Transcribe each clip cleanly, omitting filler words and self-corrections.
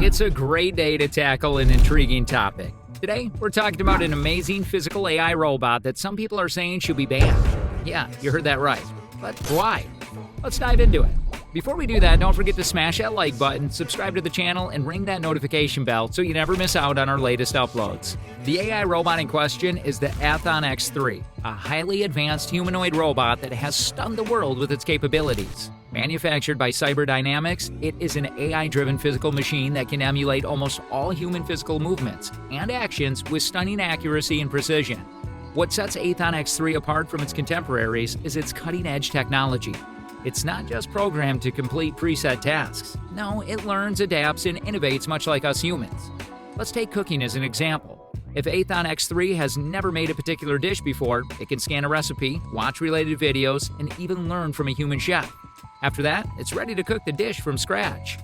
It's a great day to tackle an intriguing topic. Today, we're talking about an amazing physical AI robot that some people are saying should be banned. Yeah, you heard that right. But why? Let's dive into it. Before we do that, don't forget to smash that like button, subscribe to the channel, and ring that notification bell so you never miss out on our latest uploads. The AI robot in question is the Aethon X3, a highly advanced humanoid robot that has stunned the world with its capabilities. Manufactured by Cyberdynamics, it is an AI-driven physical machine that can emulate almost all human physical movements and actions with stunning accuracy and precision. What sets Aethon X3 apart from its contemporaries is its cutting-edge technology. It's not just programmed to complete preset tasks. No, it learns, adapts, and innovates much like us humans. Let's take cooking as an example. If Aethon X3 has never made a particular dish before, it can scan a recipe, watch related videos, and even learn from a human chef. After that, it's ready to cook the dish from scratch.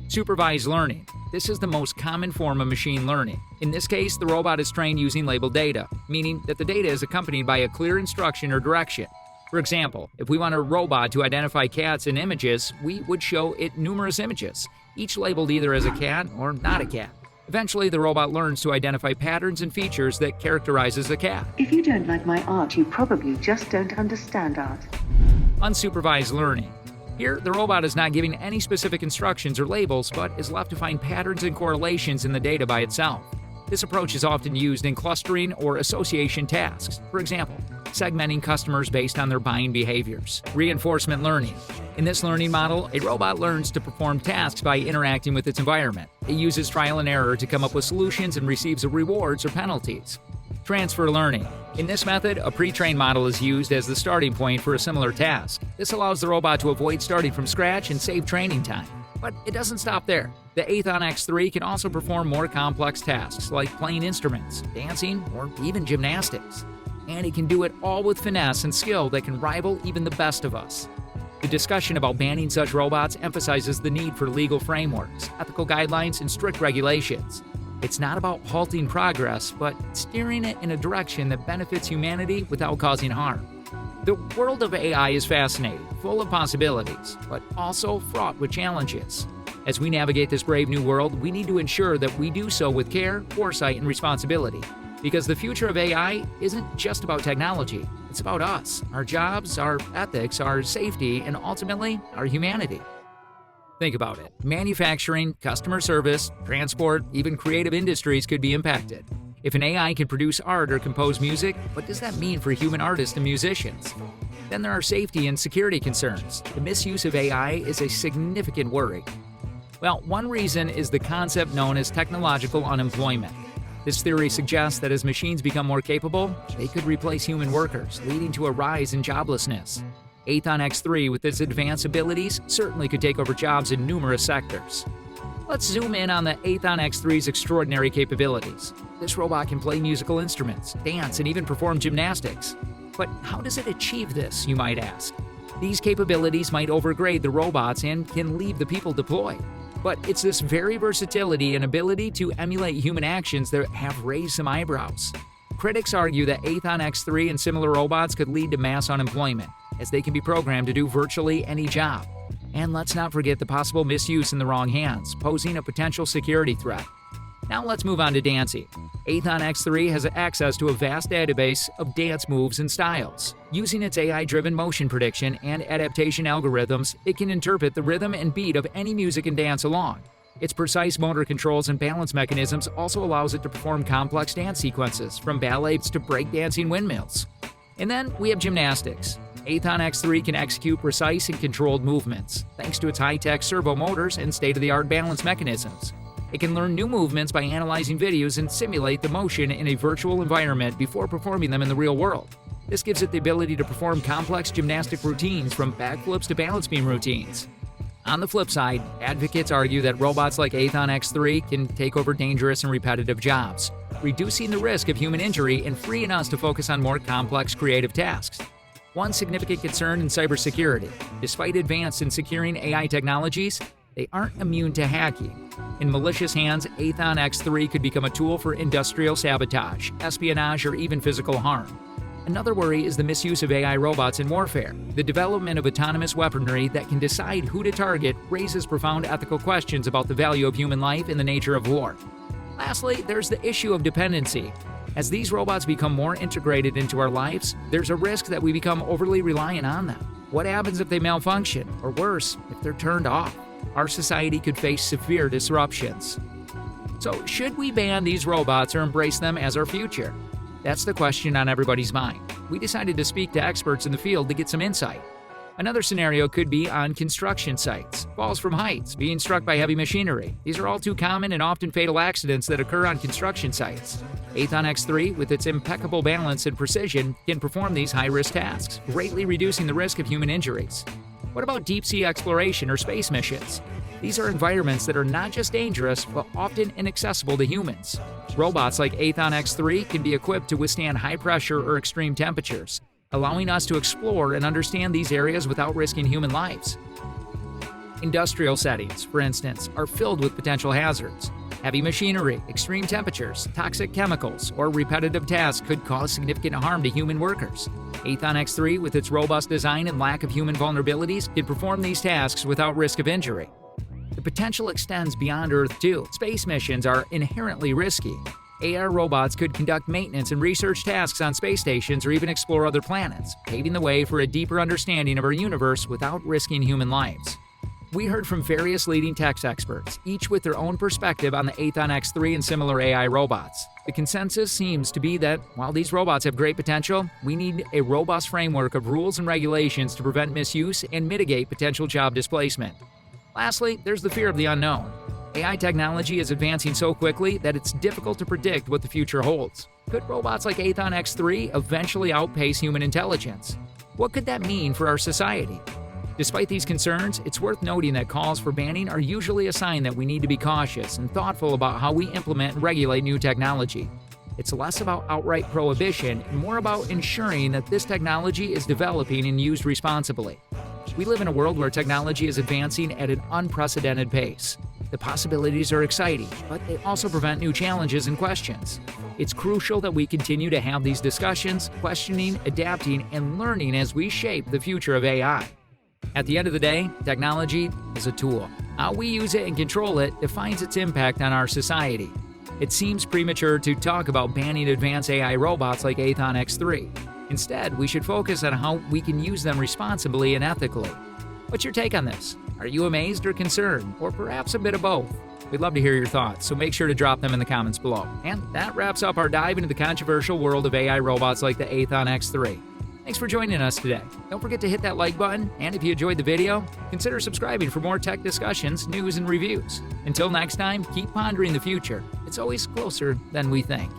Supervised learning. This is the most common form of machine learning. In this case, the robot is trained using labeled data, meaning that the data is accompanied by a clear instruction or direction. For example, if we want a robot to identify cats in images, we would show it numerous images, each labeled either as a cat or not a cat. Eventually, the robot learns to identify patterns and features that characterizes a cat. If you don't like my art, you probably just don't understand art. Unsupervised learning. Here, the robot is not giving any specific instructions or labels, but is left to find patterns and correlations in the data by itself. This approach is often used in clustering or association tasks. For example, segmenting customers based on their buying behaviors. Reinforcement learning. In this learning model, a robot learns to perform tasks by interacting with its environment. It uses trial and error to come up with solutions and receives rewards or penalties. Transfer learning. In this method, a pre-trained model is used as the starting point for a similar task. This allows the robot to avoid starting from scratch and save training time. But it doesn't stop there. The Aethon X3 can also perform more complex tasks like playing instruments, dancing, or even gymnastics. And it can do it all with finesse and skill that can rival even the best of us. The discussion about banning such robots emphasizes the need for legal frameworks, ethical guidelines, and strict regulations. It's not about halting progress, but steering it in a direction that benefits humanity without causing harm. The world of AI is fascinating, full of possibilities, but also fraught with challenges. As we navigate this brave new world, we need to ensure that we do so with care, foresight, and responsibility. Because the future of AI isn't just about technology, it's about us, our jobs, our ethics, our safety, and ultimately, our humanity. Think about it. Manufacturing, customer service, transport, even creative industries could be impacted. If an AI can produce art or compose music, what does that mean for human artists and musicians? Then there are safety and security concerns. The misuse of AI is a significant worry. Well, one reason is the concept known as technological unemployment. This theory suggests that as machines become more capable, they could replace human workers, leading to a rise in joblessness. Aethon X3, with its advanced abilities, certainly could take over jobs in numerous sectors. Let's zoom in on the Aethon X3's extraordinary capabilities. This robot can play musical instruments, dance, and even perform gymnastics. But how does it achieve this, you might ask? These capabilities might overgrade the robots and can leave the people deployed. But it's this very versatility and ability to emulate human actions that have raised some eyebrows. Critics argue that Aethon X3 and similar robots could lead to mass unemployment, as they can be programmed to do virtually any job. And let's not forget the possible misuse in the wrong hands, posing a potential security threat. Now let's move on to dancing. Aethon X3 has access to a vast database of dance moves and styles. Using its AI-driven motion prediction and adaptation algorithms, it can interpret the rhythm and beat of any music and dance along. Its precise motor controls and balance mechanisms also allows it to perform complex dance sequences, from ballets to breakdancing windmills. And then we have gymnastics. Aethon X3 can execute precise and controlled movements, thanks to its high-tech servo motors and state-of-the-art balance mechanisms. It can learn new movements by analyzing videos and simulate the motion in a virtual environment before performing them in the real world. This gives it the ability to perform complex gymnastic routines, from backflips to balance beam routines. On the flip side, advocates argue that robots like Aethon X3 can take over dangerous and repetitive jobs, reducing the risk of human injury and freeing us to focus on more complex creative tasks. One significant concern in cybersecurity: despite advances in securing AI technologies, they aren't immune to hacking. In malicious hands, Aethon X3 could become a tool for industrial sabotage, espionage, or even physical harm. Another worry is the misuse of AI robots in warfare. The development of autonomous weaponry that can decide who to target raises profound ethical questions about the value of human life and the nature of war. Lastly, there's the issue of dependency. As these robots become more integrated into our lives, there's a risk that we become overly reliant on them. What happens if they malfunction? Or worse, if they're turned off? Our society could face severe disruptions. So, should we ban these robots or embrace them as our future? That's the question on everybody's mind. We decided to speak to experts in the field to get some insight. Another scenario could be on construction sites, falls from heights, being struck by heavy machinery. These are all too common and often fatal accidents that occur on construction sites. Aethon X3, with its impeccable balance and precision, can perform these high-risk tasks, greatly reducing the risk of human injuries. What about deep-sea exploration or space missions? These are environments that are not just dangerous, but often inaccessible to humans. Robots like Aethon X3 can be equipped to withstand high pressure or extreme temperatures, allowing us to explore and understand these areas without risking human lives. Industrial settings, for instance, are filled with potential hazards. Heavy machinery, extreme temperatures, toxic chemicals, or repetitive tasks could cause significant harm to human workers. Aethon X3, with its robust design and lack of human vulnerabilities, can perform these tasks without risk of injury. The potential extends beyond Earth, too. Space missions are inherently risky. AI robots could conduct maintenance and research tasks on space stations or even explore other planets, paving the way for a deeper understanding of our universe without risking human lives. We heard from various leading tech experts, each with their own perspective on the Aethon X3 and similar AI robots. The consensus seems to be that, while these robots have great potential, we need a robust framework of rules and regulations to prevent misuse and mitigate potential job displacement. Lastly, there's the fear of the unknown. AI technology is advancing so quickly that it's difficult to predict what the future holds. Could robots like Aethon X3 eventually outpace human intelligence? What could that mean for our society? Despite these concerns, it's worth noting that calls for banning are usually a sign that we need to be cautious and thoughtful about how we implement and regulate new technology. It's less about outright prohibition and more about ensuring that this technology is developing and used responsibly. We live in a world where technology is advancing at an unprecedented pace. The possibilities are exciting, but they also present new challenges and questions. It's crucial that we continue to have these discussions, questioning, adapting, and learning as we shape the future of AI. At the end of the day, technology is a tool. How we use it and control it defines its impact on our society. It seems premature to talk about banning advanced AI robots like Aethon X3. Instead, we should focus on how we can use them responsibly and ethically. What's your take on this? Are you amazed or concerned, or perhaps a bit of both? We'd love to hear your thoughts, so make sure to drop them in the comments below. And that wraps up our dive into the controversial world of AI robots like the Aethon X3. Thanks for joining us today. Don't forget to hit that like button, and if you enjoyed the video, consider subscribing for more tech discussions, news, and reviews. Until next time, keep pondering the future. It's always closer than we think.